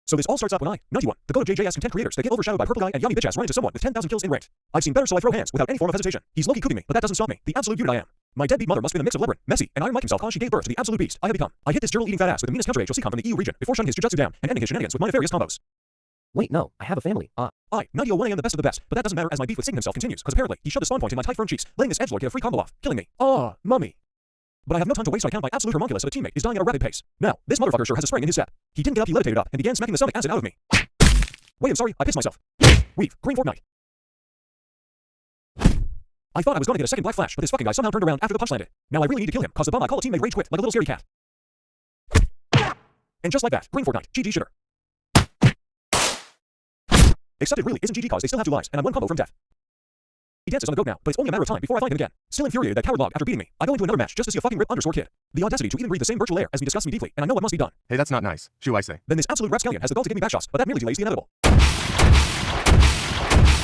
So this all starts out when I, nintey01, the GoToJS content creators that get overshadowed by purple guy and yummy bitch ass, run into someone with 10,000 kills in ranked. I've seen better, so I throw hands without any form of hesitation. He's low-key cooking me, but that doesn't stop me. The absolute unit I am. My deadbeat mother must be a mix of Lebanon, Messi, and Iron Mike himself cause she gave birth to the absolute beast I have become. I hit this journal-eating fat ass with the meanest counter age you'll see come from the EU region before shutting his jujutsu down and ending his shenanigans with my nefarious combos. Wait, no, I have a family. I, nintey01 am the best of the best, but that doesn't matter as my beef with Satan himself continues, because apparently he shoved a spawn point in my tight firm cheeks, letting this edgelord get a free combo off, killing me. Mummy. But I have no time to waste, so I count my absolute homunculus that a teammate is dying at a rapid pace. Now, this motherfucker sure has a spring in his step. He didn't get up, he levitated up, and began smacking the stomach acid out of me. Wait, I'm sorry, I pissed myself. Weave, green Fortnite. I thought I was gonna get a second black flash, but this fucking guy somehow turned around after the punch landed. Now I really need to kill him, cause the bum I call a teammate rage quit like a little scaredy cat. And just like that, green Fortnite, GG shitter. Except it really isn't GG cause they still have 2 lives, and I'm 1 combo from death. He dances on the goat now, but it's only a matter of time before I find him again. Still infuriated that coward log after beating me, I go into another match just to see a fucking rip underscore kid. The audacity to even breathe the same virtual air as me disgusts me deeply, and I know what must be done. Hey, that's not nice. Shoo, I say. Then this absolute rapscallion has the gall to give me backshots, but that merely delays the inevitable.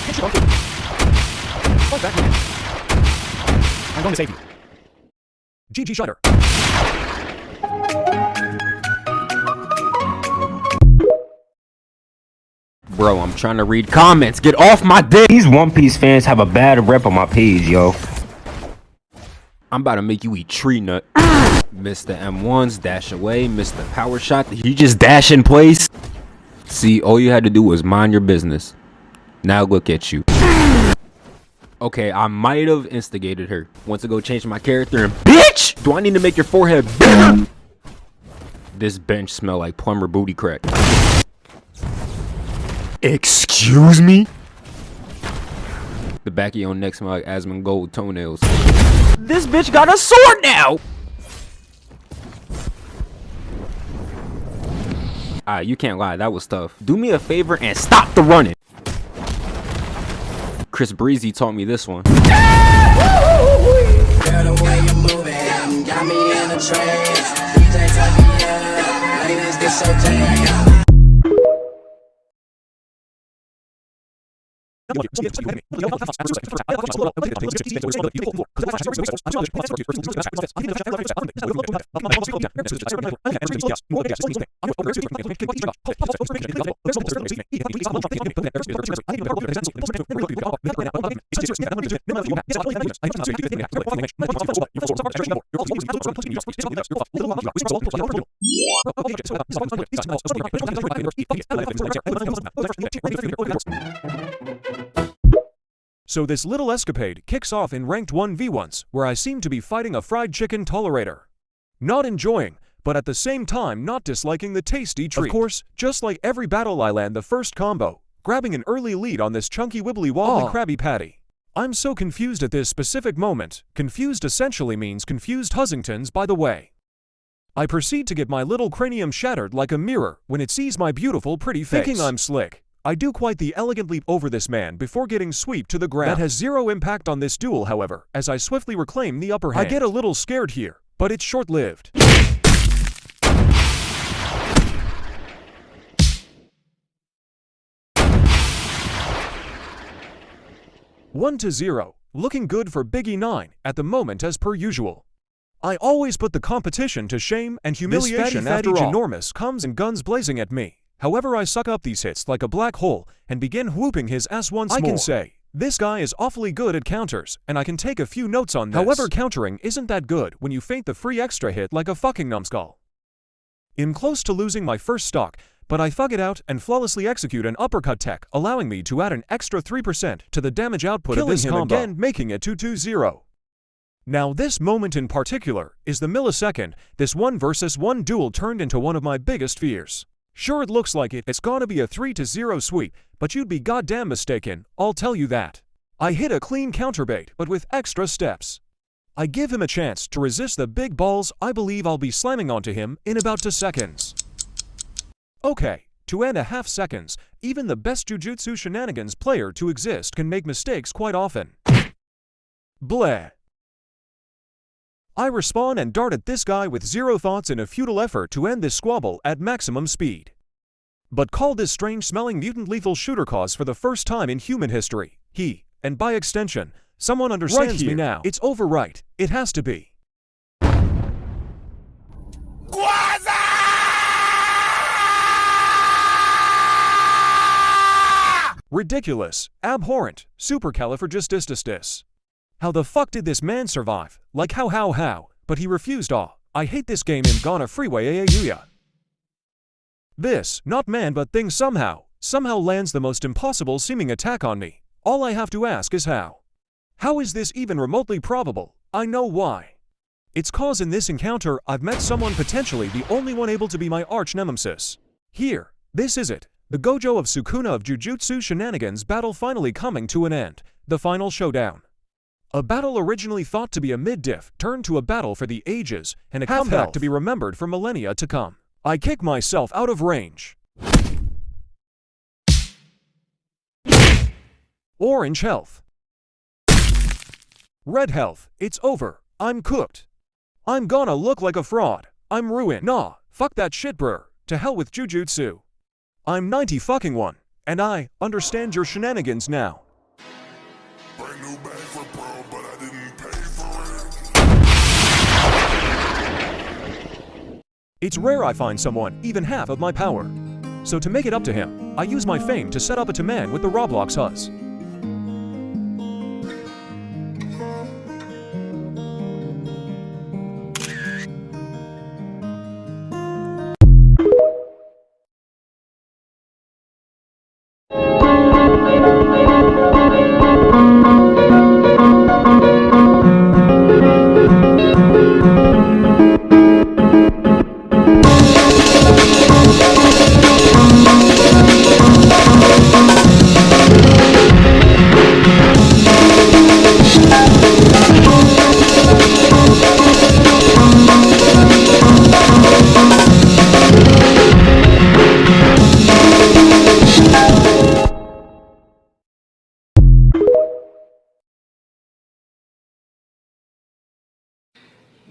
Hit your monkey. Fight back, man. I'm going to save you. GG Shutter. Bro, I'm trying to read comments. Get off my dick. These One Piece fans have a bad rep on my page, yo. I'm about to make you eat tree nut. Mr. M1's dash away. Mr. Power Shot. He just dash in place. See, all you had to do was mind your business. Now look at you. Okay, I might have instigated her. Want to go change my character and bitch! Do I need to make your forehead bigger? This bench smell like plumber booty crack. Excuse me? The back of your neck smell like Asmongold toenails. This bitch got a sword now! Alright, you can't lie, that was tough. Do me a favor and stop the running. Chris Breezy taught me this one. So this little escapade kicks off in ranked 1v1s, where I seem to be fighting a fried chicken tolerator. Not enjoying, but at the same time not disliking the tasty treat. Of course, just like every battle I land the first combo, grabbing an early lead on this chunky wibbly wobbly Krabby Patty. I'm so confused at this specific moment. Confused essentially means confused Hussingtons, by the way. I proceed to get my little cranium shattered like a mirror when it sees my beautiful pretty face. Thinking I'm slick, I do quite the elegant leap over this man before getting swept to the ground. That has zero impact on this duel, however, as I swiftly reclaim the upper hand. I get a little scared here, but it's short-lived. 1-0, looking good for Biggie 9 at the moment as per usual. I always put the competition to shame and humiliation after all. Ginormous comes and guns blazing at me. However, I suck up these hits like a black hole and begin whooping his ass once more. I can say, this guy is awfully good at counters, and I can take a few notes on this. However, countering isn't that good when you feint the free extra hit like a fucking numbskull. I'm close to losing my first stock, but I thug it out and flawlessly execute an uppercut tech, allowing me to add an extra 3% to the damage output of this combo, again making it 2-2-0. Now this moment in particular is the millisecond this 1 versus 1 duel turned into one of my biggest fears. Sure, it looks like it's gonna be a 3-0 sweep, but you'd be goddamn mistaken, I'll tell you that. I hit a clean counterbait, but with extra steps. I give him a chance to resist the big balls I believe I'll be slamming onto him in about 2 seconds. Okay, 2.5 seconds, even the best jujutsu shenanigans player to exist can make mistakes quite often. Bleh. I respawn and dart at this guy with zero thoughts in a futile effort to end this squabble at maximum speed. But call this strange-smelling mutant lethal shooter cause for the first time in human history. He, and by extension, someone understands me now. It's over, right? It has to be. Ridiculous, abhorrent, supercalifragisticus. How the fuck did this man survive? Like how? But he refused. I hate this game in Ghana freeway aauya. This, not man but thing somehow lands the most impossible seeming attack on me. All I have to ask is how. How is this even remotely probable? I know why. It's cause in this encounter I've met someone potentially the only one able to be my arch nemesis. Here, this is it. The Gojo of Sukuna of Jujutsu Shenanigans battle finally coming to an end. The final showdown. A battle originally thought to be a mid-diff turned to a battle for the ages and a comeback to be remembered for millennia to come. I kick myself out of range. Orange health. Red health. It's over. I'm cooked. I'm gonna look like a fraud. I'm ruined. Nah, fuck that shit, bruh. To hell with Jujutsu. I'm nintey01, and I understand your shenanigans now. Brand new bag for pro, but I didn't pay for it. It's rare I find someone even half of my power. So to make it up to him, I use my fame to set up a man with the Roblox huzz.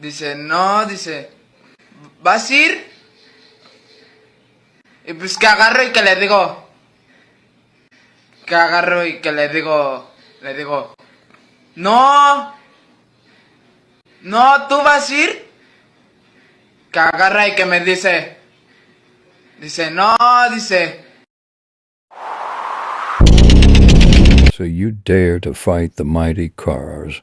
Dice, no, dice, ¿vas a ir? Y pues que agarro y que le digo, no, no, tú vas a ir. Que agarra y que me dice, no, dice. So you dare to fight the mighty cars.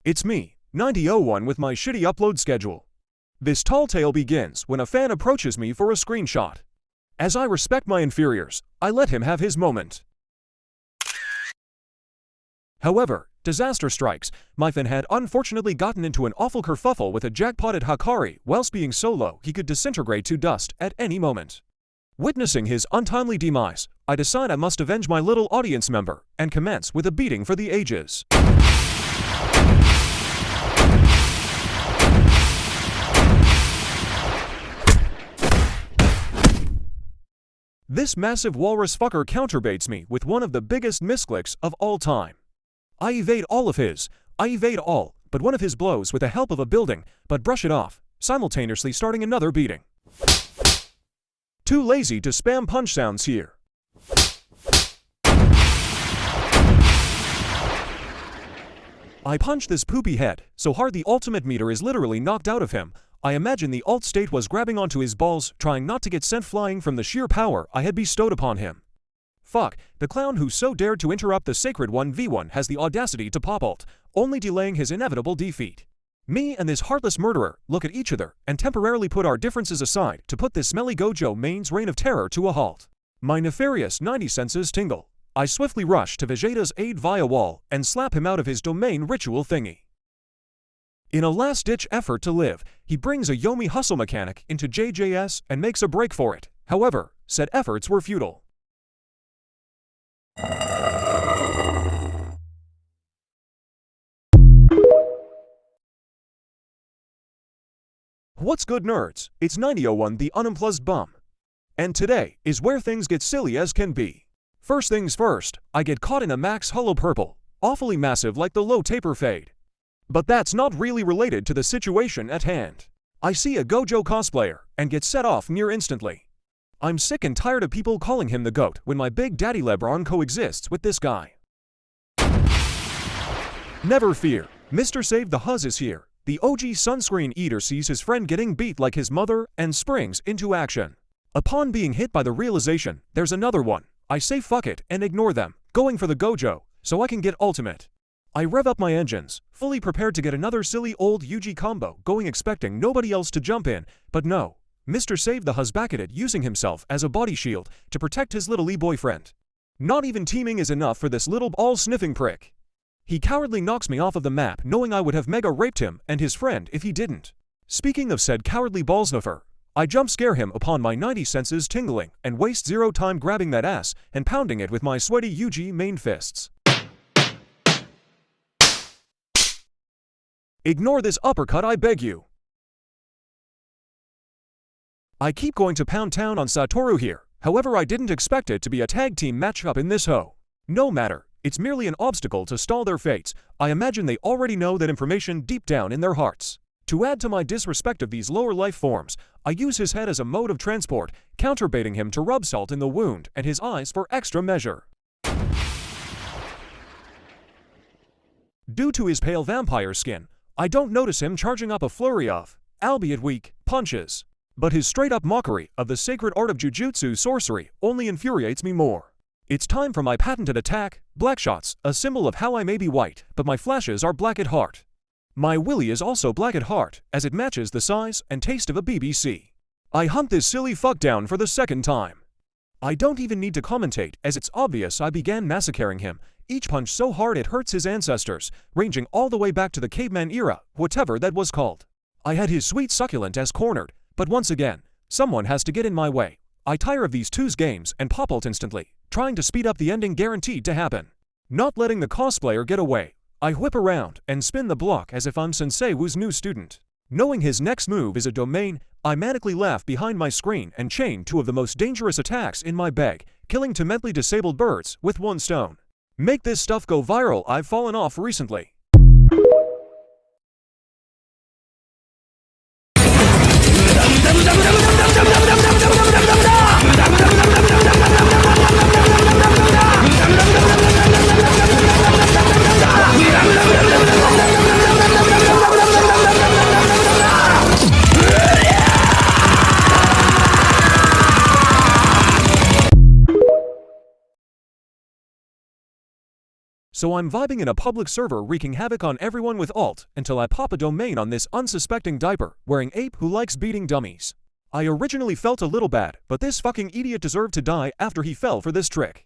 It's me, nintey01 with my shitty upload schedule. This tall tale begins when a fan approaches me for a screenshot. As I respect my inferiors, I let him have his moment. However, disaster strikes. My fan had unfortunately gotten into an awful kerfuffle with a jackpotted Hakari. Whilst being so low, he could disintegrate to dust at any moment. Witnessing his untimely demise, I decide I must avenge my little audience member and commence with a beating for the ages. This massive walrus fucker counterbaits me with one of the biggest misclicks of all time. I evade all, but one of his blows with the help of a building, but brush it off, simultaneously starting another beating. Too lazy to spam punch sounds here. I punch this poopy head so hard the ultimate meter is literally knocked out of him. I imagine the alt state was grabbing onto his balls, trying not to get sent flying from the sheer power I had bestowed upon him. Fuck, the clown who so dared to interrupt the sacred 1v1 has the audacity to pop ult, only delaying his inevitable defeat. Me and this heartless murderer look at each other and temporarily put our differences aside to put this smelly Gojo main's reign of terror to a halt. My nefarious 90 senses tingle. I swiftly rush to Vegeta's aid via wall and slap him out of his domain ritual thingy. In a last-ditch effort to live, he brings a Yomi hustle mechanic into JJS and makes a break for it. However, said efforts were futile. What's good, nerds? It's nintey01, the unemplugged bum. And today is where things get silly as can be. First things first, I get caught in a max hollow purple, awfully massive like the low taper fade. But that's not really related to the situation at hand. I see a Gojo cosplayer and get set off near instantly. I'm sick and tired of people calling him the GOAT when my big daddy LeBron coexists with this guy. Never fear, Mr. Save the Huzz is here. The OG sunscreen eater sees his friend getting beat like his mother and springs into action. Upon being hit by the realization, there's another one. I say fuck it and ignore them, going for the Gojo, so I can get ultimate. I rev up my engines, fully prepared to get another silly old Yuji combo going, expecting nobody else to jump in, but no. Mr. Save the Huzz back at it, using himself as a body shield to protect his little boyfriend. Not even teaming is enough for this little ball-sniffing prick. He cowardly knocks me off of the map, knowing I would have mega raped him and his friend if he didn't. Speaking of said cowardly ball sniffer, I jump scare him upon my 90 senses tingling and waste zero time grabbing that ass and pounding it with my sweaty UG main fists. Ignore this uppercut, I beg you. I keep going to pound town on Satoru here, however I didn't expect it to be a tag team matchup in this hoe. No matter, it's merely an obstacle to stall their fates. I imagine they already know that information deep down in their hearts. To add to my disrespect of these lower life forms, I use his head as a mode of transport, counterbaiting him to rub salt in the wound and his eyes for extra measure. Due to his pale vampire skin, I don't notice him charging up a flurry of, albeit weak, punches. But his straight-up mockery of the sacred art of jujutsu sorcery only infuriates me more. It's time for my patented attack, black shots, a symbol of how I may be white, but my flashes are black at heart. My willy is also black at heart, as it matches the size and taste of a BBC. I hunt this silly fuck down for the second time. I don't even need to commentate, as it's obvious I began massacring him, each punch so hard it hurts his ancestors, ranging all the way back to the caveman era, whatever that was called. I had his sweet succulent as cornered, but once again, someone has to get in my way. I tire of these twos games and pop ult instantly, trying to speed up the ending guaranteed to happen. Not letting the cosplayer get away, I whip around and spin the block as if I'm Sensei Wu's new student. Knowing his next move is a domain, I manically laugh behind my screen and chain two of the most dangerous attacks in my bag, killing two mentally disabled birds with one stone. Make this stuff go viral, I've fallen off recently. So I'm vibing in a public server wreaking havoc on everyone with alt until I pop a domain on this unsuspecting diaper-wearing ape who likes beating dummies. I originally felt a little bad, but this fucking idiot deserved to die after he fell for this trick.